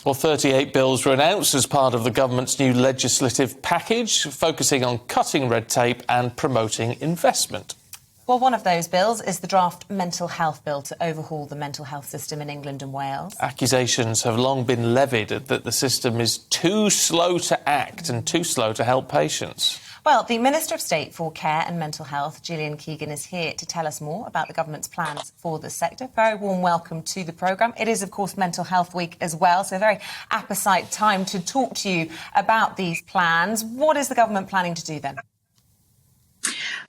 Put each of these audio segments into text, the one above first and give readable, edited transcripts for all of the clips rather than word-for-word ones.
Well, 38 bills were announced as part of the government's new legislative package, focusing on cutting red tape and promoting investment. Well, one of those bills is the draft mental health bill to overhaul the mental health system in England and Wales. Accusations have long been levied that the system is too slow to act and too slow to help patients. Well, the Minister of State for Care and Mental Health, Gillian Keegan, is here to tell us more about the government's plans for the sector. Very warm welcome to the programme. It is, of course, Mental Health Week as well, so a very apposite time to talk to you about these plans. What is the government planning to do then?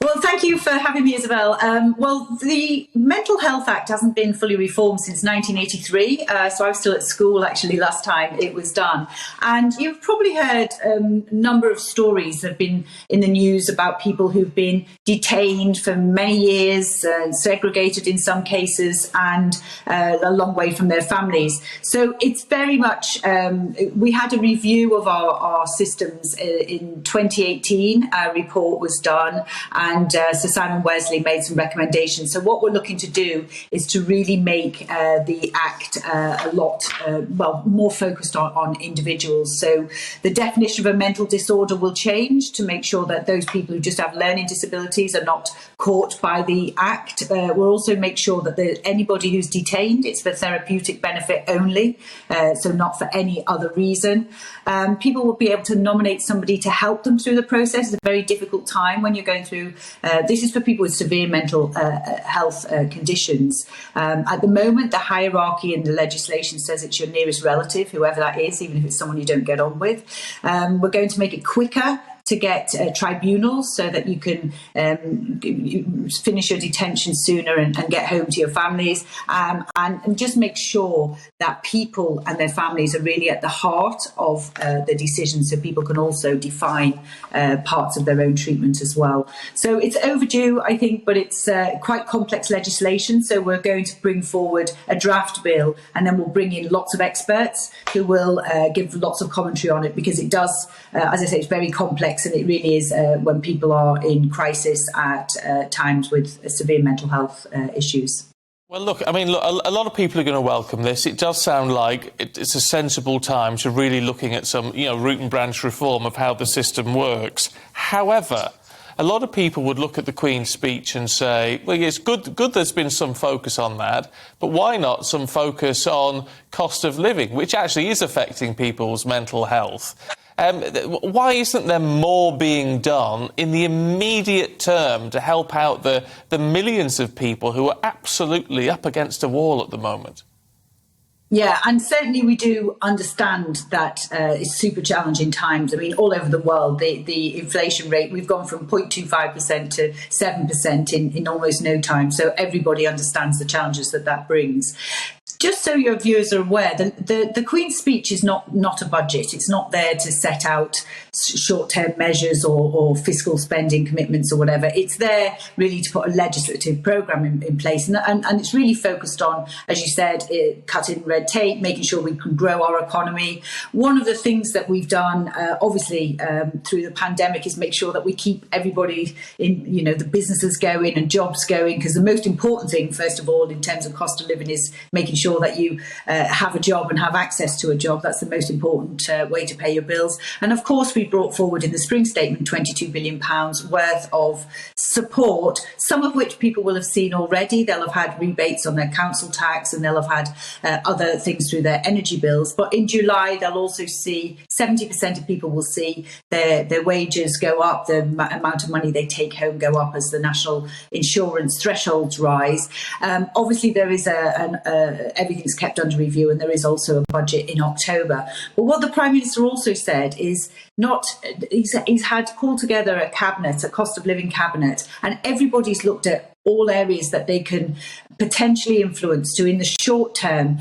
Well, thank you for having me, Isabel. Well, the Mental Health Act hasn't been fully reformed since 1983, so I was still at school, actually, last time it was done. And you've probably heard a number of stories that have been in the news about people who've been detained for many years, segregated in some cases, and a long way from their families. So it's very much, we had a review of our systems in 2018. A report was done, and Sir Simon Wesley made some recommendations. So what we're looking to do is to really make the Act a lot more focused on individuals. So the definition of a mental disorder will change to make sure that those people who just have learning disabilities are not caught by the Act. We'll also make sure that anybody who's detained, it's for therapeutic benefit only, so not for any other reason. People will be able to nominate somebody to help them through the process. It's a very difficult time when you're going through. This is for people with severe mental health conditions. At the moment, the hierarchy in the legislation says it's your nearest relative, whoever that is, even if it's someone you don't get on with. We're going to make it quicker to get tribunals so that you can finish your detention sooner and get home to your families, and just make sure that people and their families are really at the heart of the decision, so people can also define parts of their own treatment as well. So it's overdue, I think, but it's quite complex legislation, so we're going to bring forward a draft bill, and then we'll bring in lots of experts who will give lots of commentary on it, because it does, as I say, it's very complex. And it really is when people are in crisis at times with severe mental health issues. Well, look, I mean, a lot of people are going to welcome this. It does sound like it's a sensible time to really looking at some, root and branch reform of how the system works. However, a lot of people would look at the Queen's speech and say, well, it's good there's been some focus on that, but why not some focus on cost of living, which actually is affecting people's mental health? Why isn't there more being done in the immediate term to help out the millions of people who are absolutely up against a wall at the moment? Yeah, and certainly we do understand that it's super challenging times. I mean, all over the world, the inflation rate, we've gone from 0.25% to 7% in almost no time. So everybody understands the challenges that brings. Just so your viewers are aware, the Queen's speech is not a budget. It's not there to set out short-term measures or fiscal spending commitments or whatever. It's there really to put a legislative programme in place. And it's really focused on, as you said, cutting red tape, making sure we can grow our economy. One of the things that we've done, obviously, through the pandemic is make sure that we keep everybody in, the businesses going and jobs going, because the most important thing, first of all, in terms of cost of living is making sure that you have a job and have access to a job. That's the most important way to pay your bills. And of course, we brought forward in the spring statement £22 billion worth of support, some of which people will have seen already. They'll have had rebates on their council tax, and they'll have had other things through their energy bills. But in July, they'll also see 70% of people will see their wages go up, the amount of money they take home go up as the national insurance thresholds rise. Obviously, there is everything's kept under review, and there is also a budget in October. But what the Prime Minister also said is he's had called together a cabinet, a cost of living cabinet, and everybody's looked at all areas that they can potentially influence to, in the short term,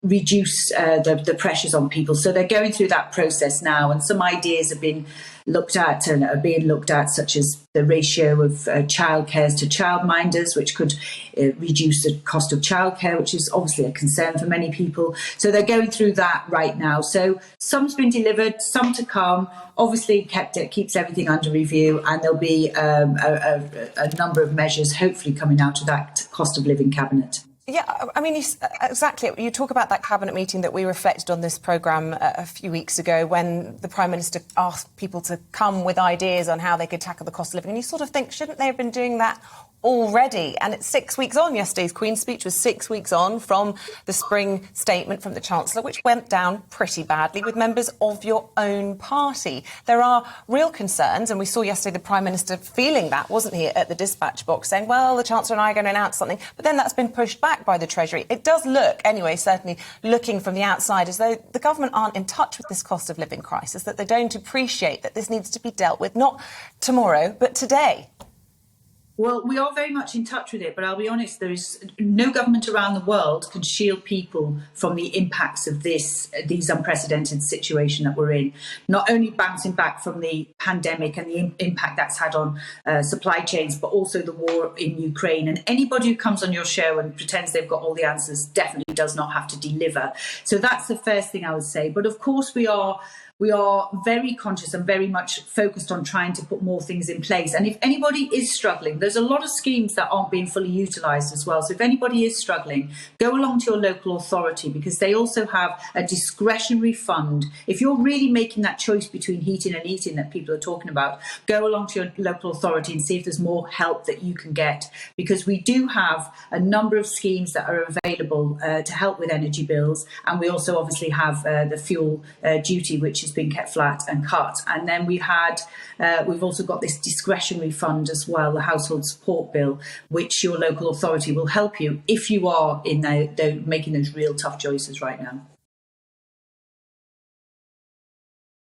reduce the pressures on people. So they're going through that process now, and some ideas have been looked at and are being looked at, such as the ratio of childcares to childminders, which could reduce the cost of childcare, which is obviously a concern for many people. So they're going through that right now. So some's been delivered, some to come. Obviously, keeps everything under review, and there'll be a number of measures hopefully coming out of that cost of living cabinet. Yeah, I mean, exactly. You talk about that cabinet meeting that we reflected on this programme a few weeks ago when the Prime Minister asked people to come with ideas on how they could tackle the cost of living. And you sort of think, shouldn't they have been doing that already? And it's 6 weeks on. Yesterday's Queen's speech was 6 weeks on from the spring statement from the Chancellor, which went down pretty badly with members of your own party. There are real concerns, and we saw yesterday the Prime Minister feeling that, wasn't he, at the dispatch box, saying, well, the Chancellor and I are going to announce something. But then that's been pushed back by the Treasury. It does look, anyway, certainly looking from the outside, as though the government aren't in touch with this cost of living crisis, that they don't appreciate that this needs to be dealt with, not tomorrow, but today. Well, we are very much in touch with it, but I'll be honest, there is no government around the world can shield people from the impacts of these unprecedented situation that we're in. Not only bouncing back from the pandemic and the impact that's had on supply chains, but also the war in Ukraine. And anybody who comes on your show and pretends they've got all the answers definitely does not have to deliver. So that's the first thing I would say. But of course, we are very conscious and very much focused on trying to put more things in place. And if anybody is struggling, there's a lot of schemes that aren't being fully utilised as well. So if anybody is struggling, go along to your local authority, because they also have a discretionary fund. If you're really making that choice between heating and eating that people are talking about, go along to your local authority and see if there's more help that you can get. Because we do have a number of schemes that are available to help with energy bills. And we also obviously have the fuel duty, which has been kept flat and cut. And then we've also got this discretionary fund as well, the household support bill, which your local authority will help you if you are in making those real tough choices right now.